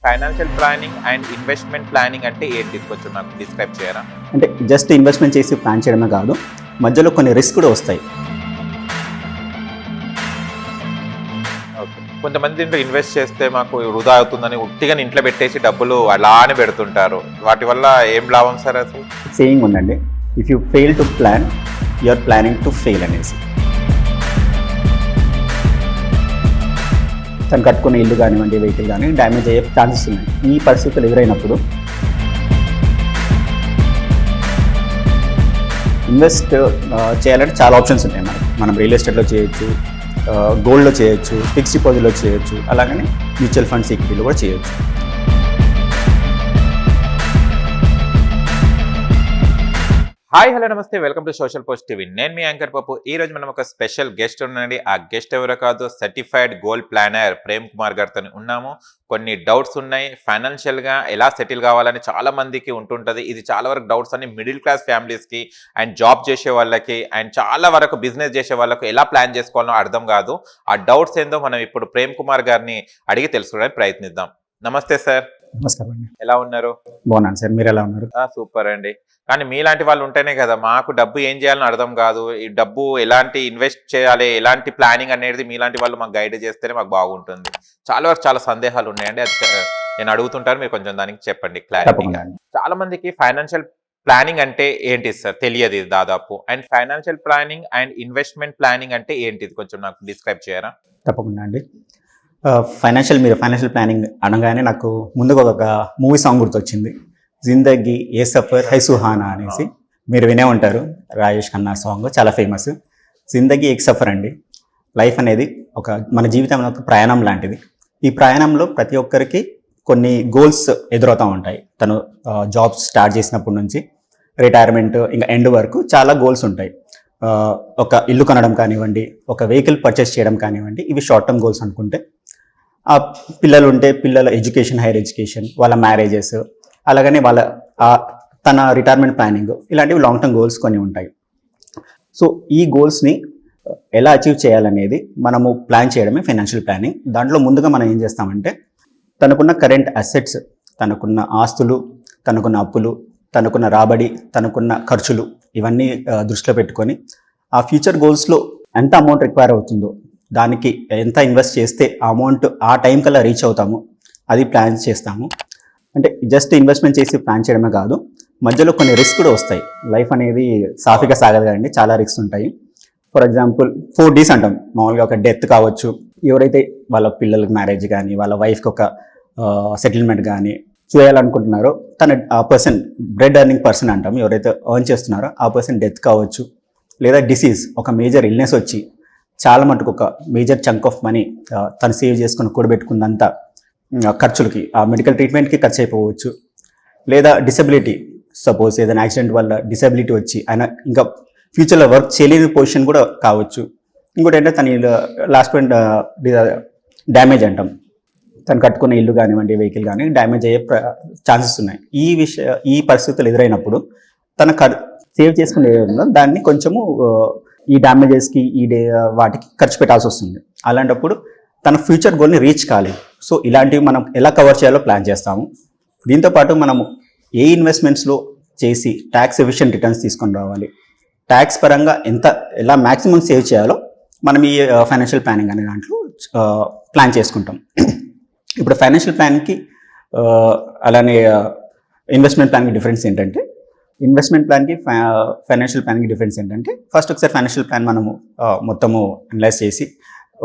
Financial planning and investment planning అంటే ఏంటి? కొంచెం నాకు డిస్క్రైబ్ చేయరా? అంటే జస్ట్ ఇన్వెస్ట్మెంట్ చేసి ప్లాన్ చేయడమే కాదు, మధ్యలో కొన్ని రిస్క్ కూడా వస్తాయి. ఓకే. కొంతమంది దీంట్లో ఇన్వెస్ట్ చేస్తే మాకు వృధా అవుతుందని ఉట్టిగా ఇంట్లో పెట్టేసి డబ్బులు అలానే పెడుతుంటారు. వాటి వల్ల ఏం లాభం సార్ అసలు? సేయింగ్ ఉందండి, if you fail to plan you're planning to fail అనేసి. తను కట్టుకునే ఇల్లు కానివ్వండి, వెహికల్ కానీ డ్యామేజ్ అయ్యే ఛాన్సెస్ ఉన్నాయి. ఈ పరిస్థితులు ఎదురైనప్పుడు ఇన్వెస్ట్ చేయాలంటే చాలా ఆప్షన్స్ ఉంటాయి. మనం రియల్ ఎస్టేట్లో చేయొచ్చు, గోల్డ్లో చేయొచ్చు, ఫిక్స్డ్ డిపాజిట్లో చేయొచ్చు, అలాగనే మ్యూచువల్ ఫండ్స్ ఈక్విటీలో కూడా చేయొచ్చు. హాయ్, హలో, నమస్తే, welcome to social post TV. నేను మీ యాంకర్ పప్పు. ఈ రోజు మనం ఒక స్పెషల్ గెస్ట్ ఉండండి. ఆ గెస్ట్ ఎవరో కాదు, certified gold planner Prem Kumar గారితో ఉన్నాము. కొన్ని డౌట్స్ ఉన్నాయి. ఫైనాన్షియల్గా ఎలా సెటిల్ కావాలని చాలా మందికి ఉంటుంటుంది. ఇది చాలా వరకు డౌట్స్ అన్ని మిడిల్ క్లాస్ ఫ్యామిలీస్కి అండ్ జాబ్ చేసే వాళ్ళకి అండ్ చాలా వరకు బిజినెస్ చేసే వాళ్ళకు ఎలా ప్లాన్ చేసుకోవాలో అర్థం కాదు. ఆ డౌట్స్ ఏందో మనం ఇప్పుడు ప్రేమ్ కుమార్ గారిని అడిగి తెలుసుకోవడానికి ప్రయత్నిద్దాం. నమస్తే సార్. నమస్కారం అండి. ఎలా ఉన్నారు? బాగున్నాను సార్, మీరు ఎలా ఉన్నారు? సూపర్ అండి. కానీ మీలాంటి వాళ్ళు ఉంటేనే కదా మాకు డబ్బు ఏం చేయాలని అర్థం కాదు. ఈ డబ్బు ఎలాంటి ఇన్వెస్ట్ చేయాలి, ఎలాంటి ప్లానింగ్ అనేది మీలాంటి వాళ్ళు మాకు గైడ్ చేస్తేనే మాకు బాగుంటుంది. చాలా వరకు చాలా సందేహాలు ఉన్నాయండి. అది నేను అడుగుతుంటాను, మీరు కొంచెం దానికి చెప్పండి క్లారిటీగా. చాలా మందికి ఫైనాన్షియల్ ప్లానింగ్ అంటే ఏంటి సార్ తెలియదు దాదాపు. And financial planning and investment planning అంటే ఏంటిది కొంచెం నాకు డిస్క్రైబ్ చేయరా? తప్పకుండా అండి. మీరు ఫైనాన్షియల్ ప్లానింగ్ అనగానే నాకు ముందుగా ఒక మూవీ సాంగ్ గుర్తొచ్చింది, జిందగీ ఏ సఫర్ హై సుహానా అనేసి. మీరు వినే ఉంటారు, రాజేష్ ఖన్నా సాంగ్ చాలా ఫేమస్. జిందగీ ఏక్ సఫర్ అండి. లైఫ్ అనేది మన జీవితంలో ఒక ప్రయాణం లాంటిది. ఈ ప్రయాణంలో ప్రతి ఒక్కరికి కొన్ని గోల్స్ ఎదురవుతూ ఉంటాయి. తను జాబ్ స్టార్ట్ చేసినప్పటి నుంచి రిటైర్మెంట్ ఇంకా ఎండ్ వరకు చాలా గోల్స్ ఉంటాయి. ఒక ఇల్లు కొనడం కానివ్వండి, ఒక వెహికల్ పర్చేస్ చేయడం కానివ్వండి, ఇవి షార్ట్ టర్మ్ గోల్స్ అనుకుంటే. ఆ పిల్లలు ఉంటే పిల్లల ఎడ్యుకేషన్, హైయర్ ఎడ్యుకేషన్, వాళ్ళ మ్యారేజెస్, అలాగనే తన రిటైర్మెంట్ ప్లానింగ్, ఇలాంటివి లాంగ్ టర్మ్ గోల్స్ కొన్ని ఉంటాయి. సో ఈ గోల్స్ని ఎలా అచీవ్ చేయాలనేది మనము ప్లాన్ చేయడమే ఫైనాన్షియల్ ప్లానింగ్. దాంట్లో ముందుగా మనం ఏం చేస్తామంటే తనకున్న కరెంట్ అసెట్స్, తనకున్న ఆస్తులు, తనకున్న అప్పులు, తనకున్న రాబడి, తనకున్న ఖర్చులు, ఇవన్నీ దృష్టిలో పెట్టుకొని ఆ ఫ్యూచర్ గోల్స్లో ఎంత అమౌంట్ రిక్వైర్ అవుతుందో, దానికి ఎంత ఇన్వెస్ట్ చేస్తే ఆ అమౌంట్ ఆ టైం కల్లా రీచ్ అవుతాము, అది ప్లాన్ చేస్తాము. అంటే జస్ట్ ఇన్వెస్ట్మెంట్ చేసి ప్లాన్ చేయడమే కాదు, మధ్యలో కొన్ని రిస్క్ కూడా వస్తాయి. లైఫ్ అనేది సాఫీగా సాగదు కదండి, చాలా రిస్క్ ఉంటాయి. ఫర్ ఎగ్జాంపుల్ 4 Ds అంటాం మామూలుగా. ఒక డెత్ కావచ్చు, ఎవరైతే వాళ్ళ పిల్లలకి మ్యారేజ్ కానీ, వాళ్ళ వైఫ్కి ఒక సెటిల్మెంట్ కానీ చేయాలనుకుంటున్నారో ఆ పర్సన్, బ్రెడ్ ఎర్నింగ్ పర్సన్ అంటాం, ఎవరైతే ఎర్న్ చేస్తున్నారో ఆ పర్సన్ డెత్ కావచ్చు, లేదా డిసీజ్, ఒక మేజర్ ఇల్నెస్ వచ్చి చాలా మటుకు ఒక మేజర్ చంక్ ఆఫ్ మనీ తను సేవ్ చేసుకుని కూడబెట్టుకున్నంత ఖర్చులకి, ఆ మెడికల్ ట్రీట్మెంట్కి ఖర్చు అయిపోవచ్చు. లేదా డిసెబిలిటీ, సపోజ్ ఏదైనా యాక్సిడెంట్ వల్ల డిసెబిలిటీ వచ్చి ఆయన ఇంకా ఫ్యూచర్లో వర్క్ చేయలేని పొజిషన్ కూడా కావచ్చు. ఇంకోటి ఏంటంటే తన లాస్ట్ పాయింట్ డ్యామేజ్ అంటాం, తను కట్టుకునే ఇల్లు కానివ్వండి, వెహికల్ కానీ డ్యామేజ్ అయ్యే ఛాన్సెస్ ఉన్నాయి. ఈ పరిస్థితులు ఎదురైనప్పుడు తన సేవ్ చేసుకునే దాన్ని కొంచెము ఈ డ్యామేజెస్కి, వాటికి ఖర్చు పెట్టాల్సి వస్తుంది. అలాంటప్పుడు తన ఫ్యూచర్ గోల్ని రీచ్ కాలేదు. సో ఇలాంటివి మనం ఎలా కవర్ చేయాలో ప్లాన్ చేస్తాము. దీంతోపాటు మనము ఏ ఇన్వెస్ట్మెంట్స్లో చేసి ట్యాక్స్ ఎఫిషియెంట్ రిటర్న్స్ తీసుకొని రావాలి, ట్యాక్స్ పరంగా ఎలా మ్యాక్సిమం సేవ్ చేయాలో మనం ఈ ఫైనాన్షియల్ ప్లానింగ్ అనే దాంట్లో ప్లాన్ చేసుకుంటాం. ఇప్పుడు ఫైనాన్షియల్ ప్లాన్కి అలానే ఇన్వెస్ట్మెంట్ ప్లాన్కి డిఫరెన్స్ ఏంటంటే, ఫైనాన్షియల్ ప్లాన్కి డిఫరెన్స్ ఏంటంటే, ఫస్ట్ ఒకసారి ఫైనాన్షియల్ ప్లాన్ మనము మొత్తము అనలైజ్ చేసి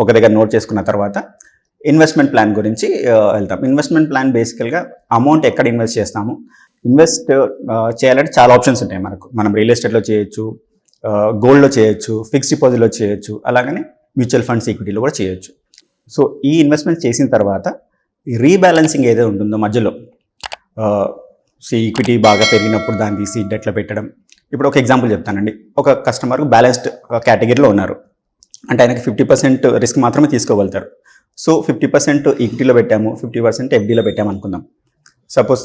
ఒక దగ్గర నోట్ చేసుకున్న తర్వాత ఇన్వెస్ట్మెంట్ ప్లాన్ గురించి వెళ్తాం. ఇన్వెస్ట్మెంట్ ప్లాన్ బేసికల్గా అమౌంట్ ఎక్కడ ఇన్వెస్ట్ చేస్తాము. ఇన్వెస్ట్ చేయాలంటే చాలా ఆప్షన్స్ ఉంటాయి మనకు. మనం రియల్ ఎస్టేట్లో చేయొచ్చు, గోల్డ్లో చేయొచ్చు, ఫిక్స్డ్ డిపాజిట్లో చేయొచ్చు, అలాగనే మ్యూచువల్ ఫండ్స్ ఈక్విటీలో కూడా చేయొచ్చు. సో ఈ ఇన్వెస్ట్మెంట్ చేసిన తర్వాత ఈ రీబ్యాలెన్సింగ్ ఏదో ఉంటుందో మధ్యలో, ఈక్విటీ బాగా పెరిగినప్పుడు దాన్ని తీసి డెట్లో పెట్టడం. ఇప్పుడు ఒక ఎగ్జాంపుల్ చెప్తానండి. ఒక కస్టమర్ బ్యాలెన్స్డ్ కేటగిరీలో ఉన్నారు, అంటే ఆయనకి 50% రిస్క్ మాత్రమే తీసుకోగలుగుతారు. సో 50% ఈక్విటీలో పెట్టాము, 50% ఎఫ్డీలో పెట్టాము అనుకుందాం. సపోజ్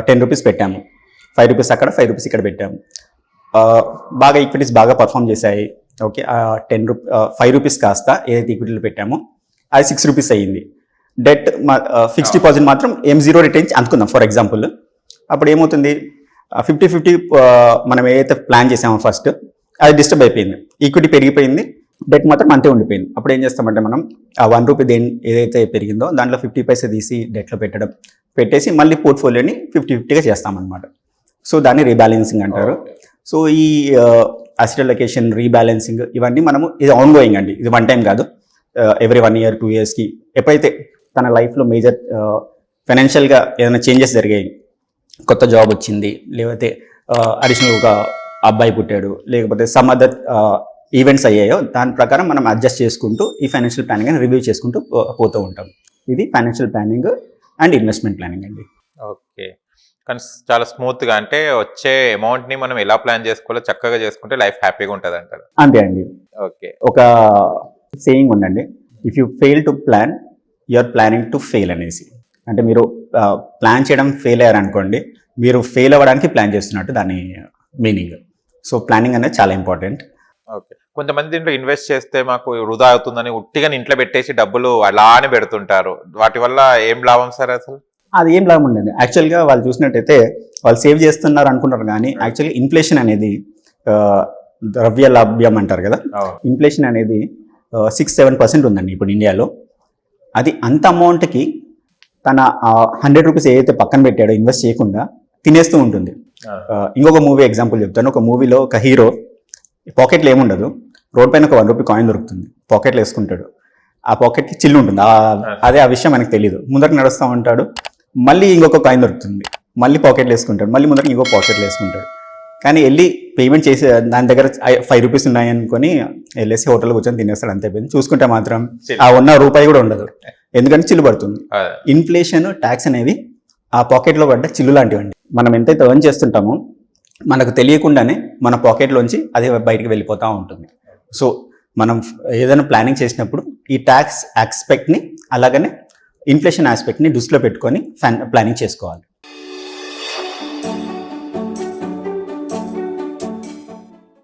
10 రూపీస్ పెట్టాము, 5 రూపీస్ అక్కడ, 5 రూపీస్ ఇక్కడ పెట్టాము. బాగా ఈక్విటీస్ బాగా పర్ఫామ్ చేశాయి. ఓకే, 5 రూపీస్ కాస్త ఏదైతే ఈక్విటీలో పెట్టామో అది 6 రూపీస్ అయ్యింది. డెట్ ఫిక్స్డ్ డిపాజిట్ మాత్రం M0 రిటర్న్స్ అనుకుందాం ఫర్ ఎగ్జాంపుల్. అప్పుడు ఏమవుతుంది, 50-50 మనం ఏదైతే ప్లాన్ చేసామో ఫస్ట్ అది డిస్టర్బ్ అయిపోయింది, ఈక్విటీ పెరిగిపోయింది, డెట్ మాత్రం అంతే ఉండిపోయింది. అప్పుడు ఏం చేస్తామంటే మనం ఆ ₹1 ఏదైతే పెరిగిందో దాంట్లో 50 పైసే తీసి డెట్లో పెట్టేసి మళ్ళీ పోర్ట్ఫోలియోని 50-50గా చేస్తామన్నమాట. సో దాన్ని రీబ్యాలెన్సింగ్ అంటారు. సో ఈ అసెట్ అలొకేషన్, రీబ్యాలెన్సింగ్ ఇవన్నీ మనము ఇది ఆన్ గోయింగ్ అండి, ఇది వన్ టైం కాదు. ఎవ్రీ 1 year 2 yearsకి ఎప్పుడైతే తన లైఫ్లో మేజర్ ఫైనాన్షియల్గా ఏదైనా చేంజెస్ జరిగాయి, కొత్త జాబ్ వచ్చింది, లేకపోతే అడిషనల్ ఒక అబ్బాయి పుట్టాడు, లేకపోతే సమ్ అదర్ ఈవెంట్స్ అయ్యాయో దాని ప్రకారం మనం అడ్జస్ట్ చేసుకుంటూ ఈ ఫైనాన్షియల్ ప్లానింగ్ అని రివ్యూ చేసుకుంటూ పోతూ ఉంటాం. ఇది financial planning and investment planning అండి. ఓకే, కానీ చాలా స్మూత్గా అంటే వచ్చే అమౌంట్ని మనం ఎలా ప్లాన్ చేసుకోవాలో చక్కగా చేసుకుంటే లైఫ్ హ్యాపీగా ఉంటుంది అంటారు. అంతే అండి. ఓకే, ఒక సేయింగ్ ఉందండి, if you fail to plan you're planning to fail అనేసి. అంటే మీరు ప్లాన్ చేయడం ఫెయిల్ అయ్యారు అనుకోండి, మీరు ఫెయిల్ అవ్వడానికి ప్లాన్ చేస్తున్నట్టు దాని మీనింగ్. సో ప్లానింగ్ అనేది చాలా ఇంపార్టెంట్. ఓకే, కొంతమంది దీంట్లో ఇన్వెస్ట్ చేస్తే మాకు వృధా అవుతుందని ఉట్టిగా ఇంట్లో పెట్టేసి డబ్బులు అలానే పెడుతుంటారు. వాటి వల్ల ఏం లాభం సార్ అసలు? అది ఏం లాభం ఉండదు. యాక్చువల్గా వాళ్ళు చూసినట్టయితే వాళ్ళు సేవ్ చేస్తున్నారు అనుకుంటారు, కానీ యాక్చువల్గా ఇన్ఫ్లేషన్ అనేది ద్రవ్య లాభ్యం అంటారు కదా, ఇన్ఫ్లేషన్ అనేది 6-7% ఉందండి ఇప్పుడు ఇండియాలో. అది అంత అమౌంట్కి తన ₹100 ఏదైతే పక్కన పెట్టాడో ఇన్వెస్ట్ చేయకుండా తినేస్తూ ఉంటుంది. ఇంకొక మూవీ ఎగ్జాంపుల్ చెప్తాను. ఒక మూవీలో ఒక హీరో పాకెట్లో ఏముండదు, రోడ్ పైన ఒక ₹1 కాయిన్ దొరుకుతుంది, పాకెట్లో వేసుకుంటాడు. ఆ పాకెట్కి చిల్లు ఉంటుంది, అదే ఆ విషయం మనకు తెలియదు. ముందరకు నడుస్తూ ఉంటాడు, మళ్ళీ ఇంకొక కాయిన్ దొరుకుతుంది, మళ్ళీ పాకెట్లో వేసుకుంటాడు, మళ్ళీ ముందరకు ఇంకొక పాకెట్లో వేసుకుంటాడు. కానీ వెళ్ళి పేమెంట్ చేసే దాని దగ్గర ₹5 ఉన్నాయి అనుకొని వెళ్ళేసి హోటల్ కూర్చొని తినేస్తాడు, అంతే. చూసుకుంటే మాత్రం ఆ ఉన్న రూపాయి కూడా ఉండదు, ఎందుకంటే చిల్లు పడుతుంది. ఇన్ఫ్లేషన్, ట్యాక్స్ అనేవి ఆ పాకెట్లో పడ్డ చిల్లు లాంటివండి. మనం ఎంతైతే ఎర్న్ చేస్తుంటామో మనకు తెలియకుండానే మన పాకెట్లోంచి అది బయటికి వెళ్ళిపోతూ ఉంటుంది. సో మనం ఏదైనా ప్లానింగ్ చేసినప్పుడు ఈ ట్యాక్స్ ఆస్పెక్ట్ని అలాగనే ఇన్ఫ్లేషన్ ఆస్పెక్ట్ని దృష్టిలో పెట్టుకొని ప్లానింగ్ చేసుకోవాలి.